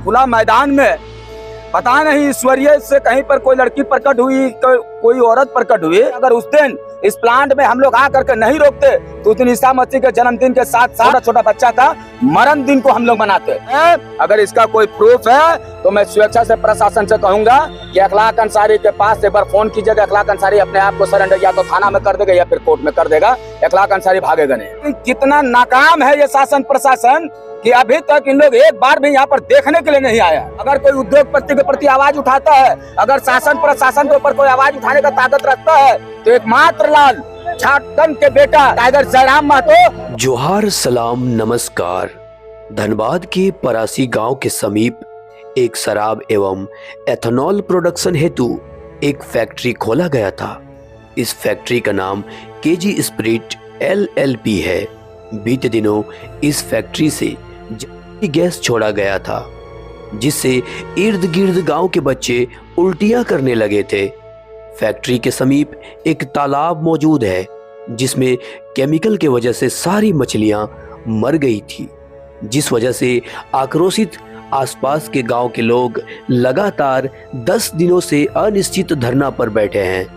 खुला मैदान में, पता नहीं ईश्वरीय से कहीं पर कोई लड़की प्रकट हुई, कोई औरत प्रकट हुई। अगर उस दिन इस प्लांट में हम लोग आ करके नहीं रोकते तो उस दिन ईसा मसीह के जन्मदिन के साथ साथ छोटा बच्चा का मरण दिन को हम लोग मनाते। अगर इसका कोई प्रूफ है तो मैं स्वेच्छा से प्रशासन से कहूंगा कि अखलाक अंसारी के पास एक बार फोन कीजिएगा। अखलाक अंसारी अपने आप को सरेंडर या तो थाना में कर देगा या फिर कोर्ट में कर देगा। अखलाक अंसारी भागेगा नहीं। कितना नाकाम है ये शासन प्रशासन कि अभी तक इन लोग एक बार भी यहाँ पर देखने के लिए नहीं आया। अगर कोई उद्योगपति के प्रति आवाज उठाता है, अगर शासन प्रशासन के ऊपर कोई आवाज उठाने का ताकत रखता है तो एक मात्र लाल झारखंड के बेटा टाइगर जयराम महतो। जोहार सलाम नमस्कार। धनबाद के परासी गांव के समीप एक शराब एवं एथेनॉल प्रोडक्शन हेतु एक फैक्ट्री खोला गया था। इस फैक्ट्री का नाम केजी स्पिरिट LLP है। बीते दिनों इस फैक्ट्री से गैस छोड़ा गया था, जिससे इर्द गिर्द गांव के बच्चे उल्टियां करने लगे थे। फैक्ट्री के समीप एक तालाब मौजूद है जिसमें केमिकल के वजह से सारी मछलियां मर गई थी, जिस वजह से आक्रोशित आसपास के गांव के लोग लगातार 10 दिनों से अनिश्चित धरना पर बैठे हैं।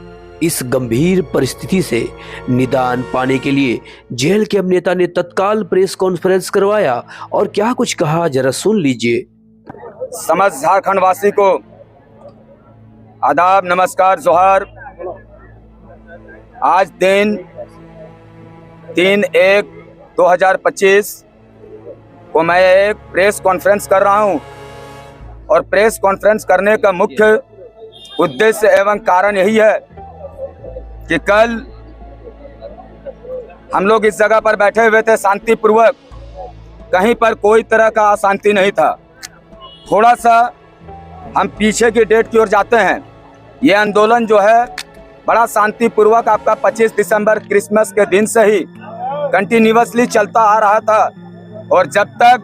इस गंभीर परिस्थिति से निदान पाने के लिए जेल के अभिनेता ने तत्काल प्रेस कॉन्फ्रेंस करवाया और क्या कुछ कहा, जरा सुन लीजिए। समस्त झारखंड वासी को आदाब, नमस्कार, जोहार। आज दिन 3/1/2025 को मैं एक प्रेस कॉन्फ्रेंस कर रहा हूं और प्रेस कॉन्फ्रेंस करने का मुख्य उद्देश्य एवं कारण यही है कि कल हम लोग इस जगह पर बैठे हुए थे शांतिपूर्वक, कहीं पर कोई तरह का अशांति नहीं था। थोड़ा सा हम पीछे की डेट की ओर जाते हैं। ये आंदोलन जो है बड़ा शांतिपूर्वक आपका 25 दिसंबर क्रिसमस के दिन से ही कंटिन्यूअसली चलता आ रहा था और जब तक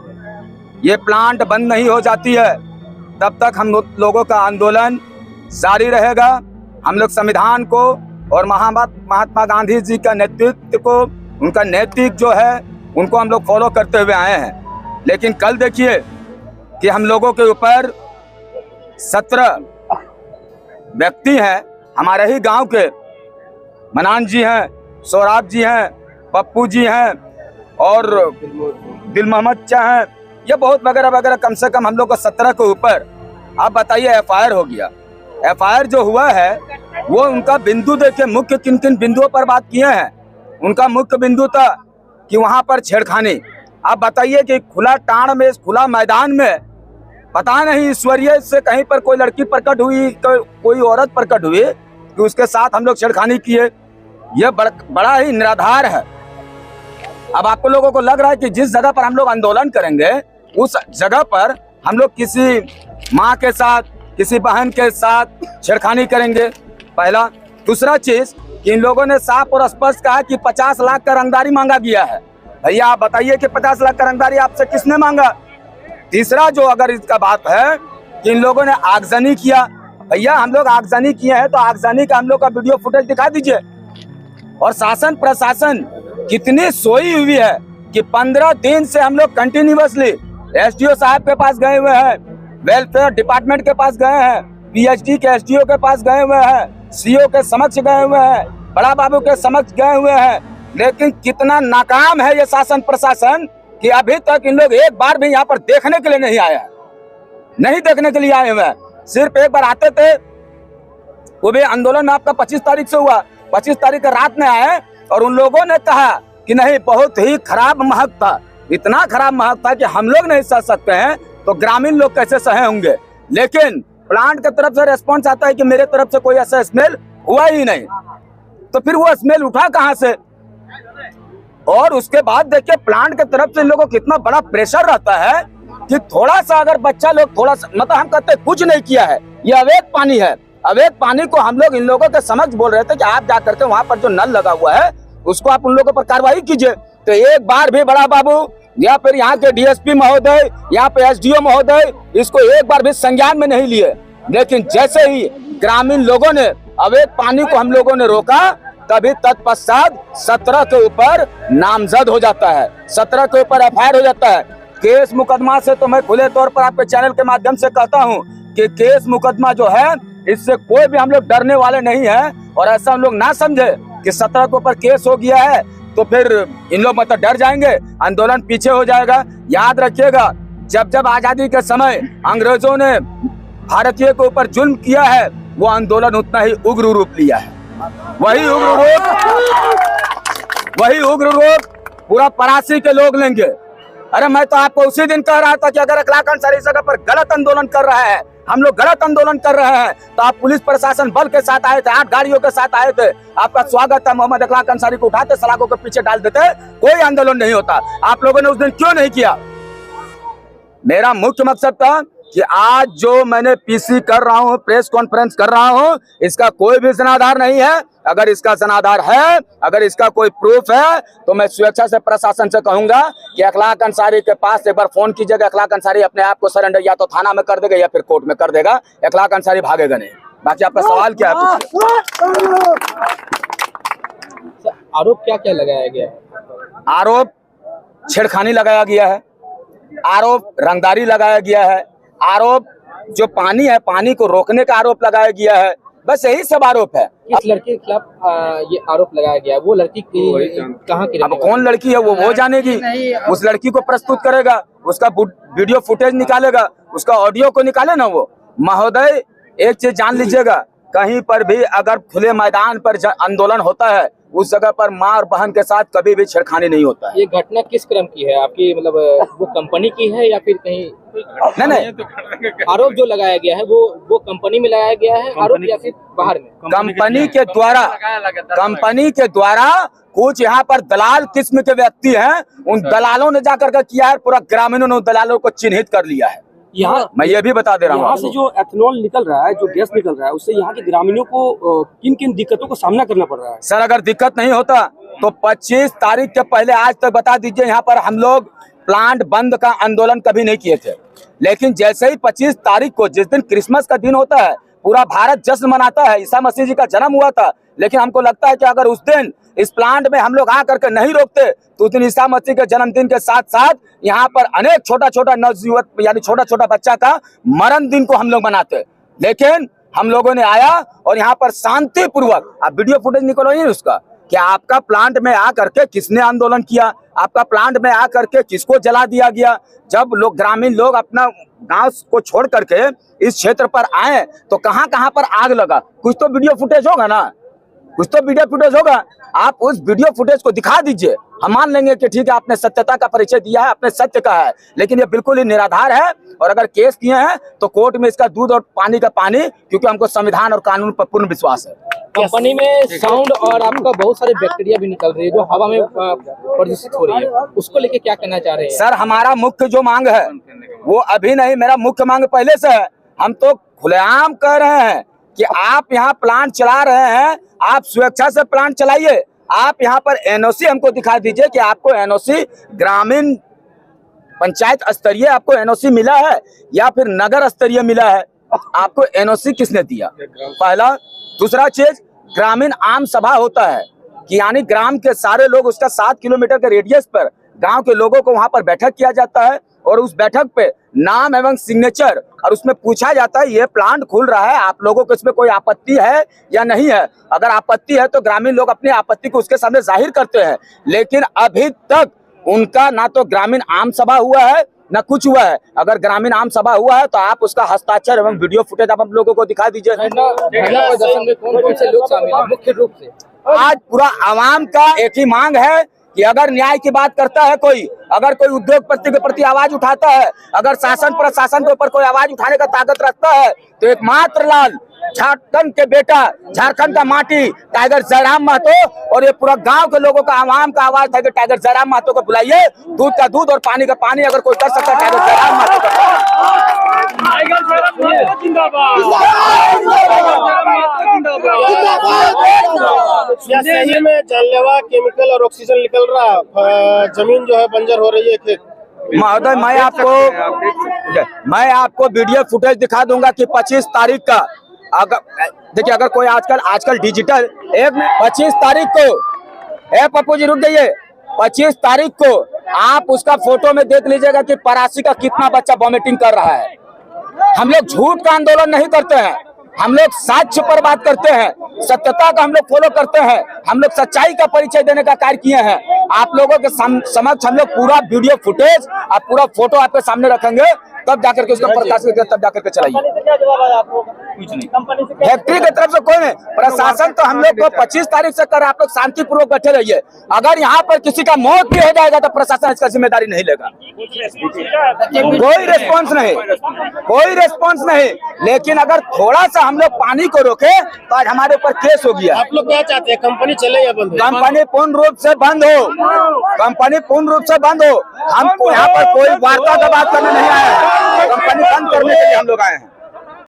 ये प्लांट बंद नहीं हो जाती है तब तक हम लोगों का आंदोलन जारी रहेगा। हम लोग संविधान को और महात्मा गांधी जी का नेतृत्व को, उनका नैतिक जो है उनको हम लोग फॉलो करते हुए आए हैं। लेकिन कल देखिए कि हम लोगों के ऊपर 17 व्यक्ति हैं, हमारे ही गांव के, मनान जी हैं, सौराब जी हैं, पप्पू जी हैं और दिल मोहम्मद चा हैं, ये बहुत वगैरह वगैरह, कम से कम हम लोग को 17 के ऊपर आप बताइए FIR हो गया। FIR जो हुआ है वो उनका बिंदु देखिए, मुख्य किन किन बिंदुओं पर बात किए हैं। उनका मुख्य बिंदु था कि वहां पर छेड़खानी। आप बताइए कि खुला टाण में, इस खुला मैदान में, पता नहीं ईश्वरीय से कहीं पर कोई लड़की प्रकट हुई, कोई औरत प्रकट हुई कि उसके साथ हम लोग छेड़खानी किए। यह बड़ा ही निराधार है। अब आपको लोगों को लग रहा है कि जिस जगह पर हम लोग आंदोलन करेंगे उस जगह पर हम लोग किसी माँ के साथ, किसी बहन के साथ छेड़खानी करेंगे, पहला। दूसरा चीज, इन लोगों ने साफ और स्पष्ट कहा कि 50 लाख का रंगदारी मांगा गया है। भैया आप बताइए कि 50 लाख का रंगदारी आपसे किसने मांगा? तीसरा जो अगर इसका बात है कि इन लोगों ने आगजनी किया, भैया हम लोग आगजनी किए हैं तो आगजनी का हम लोग का वीडियो फुटेज दिखा दीजिए। और शासन प्रशासन कितनी सोई हुई है कि 15 दिन से हम लोग कंटिन्यूअसली SDO साहब के पास गए हुए हैं, वेलफेयर डिपार्टमेंट के पास गए हैं, PhD के SDO के पास गए हुए हैं, CO के समक्ष गए हुए हैं, बड़ा बाबू के समक्ष गए हुए हैं। लेकिन कितना नाकाम है ये शासन प्रशासन कि अभी तक इन लोग एक बार भी यहाँ पर देखने के लिए नहीं आया, नहीं देखने के लिए आए हुए हैं। सिर्फ एक बार आते थे, वो भी आंदोलन आपका 25 तारीख से हुआ, 25 तारीख का रात में आए और उन लोगों ने कहा कि नहीं, बहुत ही खराब महक था, इतना खराब महक था कि हम लोग नहीं सह सकते हैं तो ग्रामीण लोग कैसे सहे होंगे। लेकिन प्लांट की तरफ से रेस्पॉन्स आता है कि मेरे तरफ से कोई ऐसा स्मेल हुआ ही नहीं, तो फिर वो स्मेल उठा कहां से? और उसके बाद देखिए प्लांट की तरफ से इन लोगों को कितना बड़ा प्रेशर रहता है कि थोड़ा सा अगर बच्चा लोग थोड़ा सा, मतलब हम कहते कुछ नहीं किया है, ये अवैध पानी है। अवैध पानी को हम लोग इन लोगों के समक्ष बोल रहे थे कि आप जाकर के वहां पर जो नल लगा हुआ है उसको आप उन लोगों पर कार्रवाई कीजिए। तो एक बार भी बड़ा बाबू या फिर यहाँ के DSP महोदय, यहाँ पे SDO महोदय इसको एक बार भी संज्ञान में नहीं लिए। लेकिन जैसे ही ग्रामीण लोगों ने अवैध पानी को हम लोगों ने रोका, तभी तत्पश्चात 17 के ऊपर नामजद हो जाता है, 17 के ऊपर FIR हो जाता है। केस मुकदमा से तो मैं खुले तौर पर आपके चैनल के माध्यम से कहता हूं कि केस मुकदमा जो है इससे कोई भी हम लोग डरने वाले नहीं है। और ऐसा हम लोग ना समझे कि 17 के ऊपर केस हो गया है तो फिर इन लोग मतलब डर जाएंगे, आंदोलन पीछे हो जाएगा। याद रखिएगा, जब जब आजादी के समय अंग्रेजों ने भारतीय के ऊपर जुल्म किया है, वो आंदोलन उतना ही उग्र रूप लिया है। वही उग्र रूप पूरा परासी के लोग लेंगे। अरे मैं तो आपको उसी दिन कह रहा था कि अगर अखलाक अंसारी इस जगह पर गलत आंदोलन कर रहा है, हम लोग गलत आंदोलन कर रहे हैं, तो आप पुलिस प्रशासन बल के साथ आए थे, 8 गाड़ियों के साथ आए थे, आपका स्वागत है। मोहम्मद अखलाक अंसारी को उठाते, सलाखों के पीछे डाल देते, कोई आंदोलन नहीं होता। आप लोगों ने उस दिन क्यों नहीं किया? मेरा मुख्य मकसद था कि आज जो मैंने पीसी कर रहा हूं, प्रेस कॉन्फ्रेंस कर रहा हूं, इसका कोई भी जनाधार नहीं है। अगर इसका जनाधार है, अगर इसका कोई प्रूफ है, तो मैं स्वेच्छा से प्रशासन से कहूंगा कि अखलाक अंसारी के पास एक बार फोन कीजिएगा। अखलाक अंसारी अपने आप को सरेंडर या तो थाना में कर देगा या फिर कोर्ट में कर देगा। अखलाक अंसारी भागेगा नहीं। बाकी आपका सवाल क्या है? आरोप क्या क्या लगाया गया है? आरोप छेड़खानी लगाया गया है, आरोप रंगदारी लगाया गया है, आरोप जो पानी है, पानी को रोकने का आरोप लगाया गया है। बस यही सब आरोप है। किस लड़के के खिलाफ ये आरोप लगाया गया? वो लड़की कहाँ की? अब कौन लड़की है वो जानेगी। उस लड़की को प्रस्तुत करेगा, उसका वीडियो फुटेज निकालेगा, उसका ऑडियो को निकाले ना वो। महोदय, एक चीज जान लीजिएगा, कहीं पर भी अगर खुले मैदान पर आंदोलन होता है, उस जगह पर माँ और बहन के साथ कभी भी छेड़खानी नहीं होता है। ये घटना किस क्रम की है आपकी? मतलब वो कंपनी की है या फिर कहीं? नहीं, आरोप जो लगाया गया है वो कंपनी में लगाया गया है आरोप या फिर बाहर में? कंपनी के द्वारा कुछ यहाँ पर दलाल किस्म के व्यक्ति हैं, उन दलालों ने जाकर के किया है। पूरा ग्रामीणों ने उन दलालों को चिन्हित कर लिया है। यहाँ मैं ये भी बता दे रहा हूँ, यहाँ से जो एथेनॉल निकल रहा है, जो गैस निकल रहा है, उससे यहाँ के ग्रामीणों को किन किन दिक्कतों का सामना करना पड़ रहा है? सर अगर दिक्कत नहीं होता तो 25 तारीख के पहले आज तक बता दीजिए, यहाँ पर हम लोग प्लांट बंद का आंदोलन कभी नहीं किए थे। लेकिन जैसे ही 25 तारीख को, जिस दिन क्रिसमस का दिन होता है, पूरा भारत जश्न मनाता है, ईसा मसीह जी का जन्म हुआ था, लेकिन हमको लगता है कि अगर उस दिन इस प्लांट में हम लोग आ करके नहीं रोकते तो उस दिन ईसा मसीह के जन्मदिन के साथ साथ यहाँ पर अनेक छोटा छोटा नवजुवक यानी छोटा छोटा बच्चा का मरण दिन को हम लोग मनाते। लेकिन हम लोगों ने आया और यहाँ पर शांतिपूर्वक, आप वीडियो फुटेज निकलवाइए उसका, कि आपका प्लांट में आ करके किसने आंदोलन किया, आपका प्लांट में आ करके किसको जला दिया गया। जब लोग ग्रामीण लोग अपना गांव को छोड़ करके इस क्षेत्र पर आए तो कहां कहां पर आग लगा, कुछ तो वीडियो फुटेज होगा ना, कुछ तो वीडियो फुटेज होगा। आप उस वीडियो फुटेज को दिखा दीजिए, हम मान लेंगे कि ठीक है आपने सत्यता का परिचय दिया है, आपने सत्य कहा है। लेकिन ये बिल्कुल ही निराधार है और अगर केस किए हैं तो कोर्ट में इसका दूध और पानी का पानी, क्योंकि हमको संविधान और कानून पर पूर्ण विश्वास है। कंपनी में साउंड और आपका बहुत सारे बैक्टीरिया भी निकल रही है जो हवा में प्रदूषित हो रही है, उसको लेके क्या कहना चाह रहे हैं? सर हमारा मुख्य जो मांग है वो अभी नहीं, मेरा मुख्य मांग पहले से है। हम तो खुलेआम कह रहे हैं कि आप यहाँ प्लांट चला रहे हैं, आप स्वेच्छा से प्लांट चलाइए। आप यहाँ पर एनओसी हमको दिखा दीजिए कि आपको एनओसी ग्रामीण पंचायत स्तरीय आपको एनओसी मिला है या फिर नगर स्तरीय मिला है, आपको एनओसी किसने दिया? पहला। दूसरा चीज, ग्रामीण आम सभा होता है कि यानी ग्राम के सारे लोग, उसका 7 किलोमीटर के रेडियस पर गांव के लोगों को वहां पर बैठक किया जाता है और उस बैठक पे नाम एवं सिग्नेचर, और उसमें पूछा जाता है ये प्लांट खुल रहा है, आप लोगों को इसमें कोई आपत्ति है या नहीं है। अगर आपत्ति है तो ग्रामीण लोग अपनी आपत्ति को उसके सामने जाहिर करते हैं। लेकिन अभी तक उनका ना तो ग्रामीण आम सभा हुआ है ना कुछ हुआ है। अगर ग्रामीण आम सभा हुआ है तो आप उसका हस्ताक्षर एवं वीडियो फुटेज आप हम लोगों को दिखा दीजिए। प्रदर्शन में कौन-कौन से लोग शामिल हैं मुख्य रूप से? आज पूरा आवाम का एक ही मांग है कि अगर न्याय की बात करता है कोई, अगर कोई उद्योगपति के प्रति आवाज उठाता है, अगर शासन प्रशासन के ऊपर कोई आवाज उठाने का ताकत रखता है, तो एक मात्र लाल झारखंड के बेटा, झारखंड का माटी टाइगर जयराम महतो, और ये पूरा गांव के लोगों का आवाम का आवाज था कि टाइगर जयराम महतो को बुलाइए, दूध का दूध और पानी का पानी अगर कोई कर सकता है टाइगर जयराम महतो शहर में जानलेवा केमिकल और ऑक्सीजन निकल रहा, जमीन जो है बंजर हो रही है खेत। महोदय मैं आपको वीडियो फुटेज दिखा दूंगा कि 25 तारीख का, अगर देखिए अगर कोई आजकल डिजिटल 25 तारीख को, पप्पू जी रुक जाइए, 25 तारीख को आप उसका फोटो में देख लीजिएगा कि परासी का कितना बच्चा वॉमिटिंग कर रहा है। हम लोग झूठ का आंदोलन नहीं करते हैं, हम लोग साक्ष्य पर बात करते हैं, सत्यता का हम लोग फॉलो करते हैं, हम लोग सच्चाई का परिचय देने का कार्य किए हैं। आप लोगों के समक्ष हम लोग पूरा वीडियो फुटेज और पूरा फोटो आपके सामने रखेंगे, तब जाकर के उसका प्रकाशित तब जाकर के चलाइए। कुछ नहीं, फैक्ट्री की तरफ से कोई नहीं, प्रशासन तो हम लोग को 25 तारीख से कर आप लोग शांतिपूर्वक बैठे रहिए। अगर यहाँ पर किसी का मौत भी हो जाएगा तो प्रशासन इसका जिम्मेदारी नहीं लेगा। कोई रिस्पॉन्स नहीं, कोई रिस्पॉन्स नहीं। लेकिन अगर थोड़ा सा हम लोग पानी को रोके तो आज हमारे ऊपर केस हो गया। आप लोग क्या चाहते हैं, कंपनी चले या बंद हो? कंपनी पूर्ण रूप से बंद हो, कंपनी पूर्ण रूप से बंद हो। हमको यहाँ पर कोई वार्ता का बात करने नहीं आया है, कंपनी बंद करने के लिए हम लोग आए हैं।